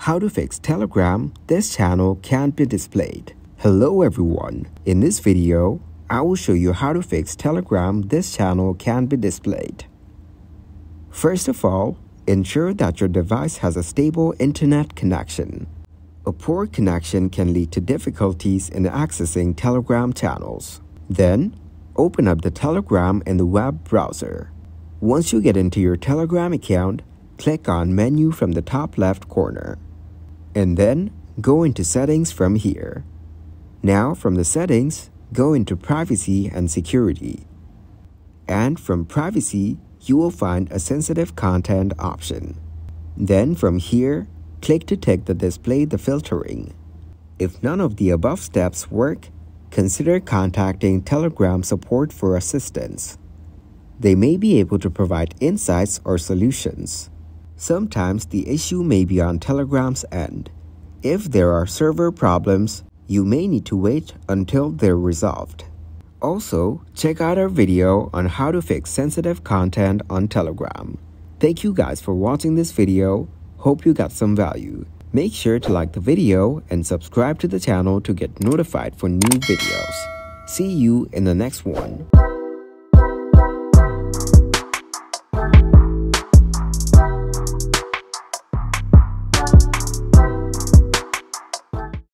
How to fix Telegram, this channel can't be displayed. Hello everyone, in this video, I will show you how to fix Telegram, this channel can't be displayed. First of all, ensure that your device has a stable internet connection. A poor connection can lead to difficulties in accessing Telegram channels. Then, open up the Telegram in the web browser. Once you get into your Telegram account, click on Menu from the top left corner. And then, go into Settings from here. Now, from the Settings, go into Privacy and Security. And from Privacy, you will find a Sensitive Content option. Then, from here, click to tick the Display the filtering. If none of the above steps work, consider contacting Telegram support for assistance. They may be able to provide insights or solutions. Sometimes the issue may be on Telegram's end. If there are server problems, you may need to wait until they're resolved. Also, check out our video on how to fix sensitive content on Telegram. Thank you guys for watching this video. Hope you got some value. Make sure to like the video and subscribe to the channel to get notified for new videos. See you in the next one.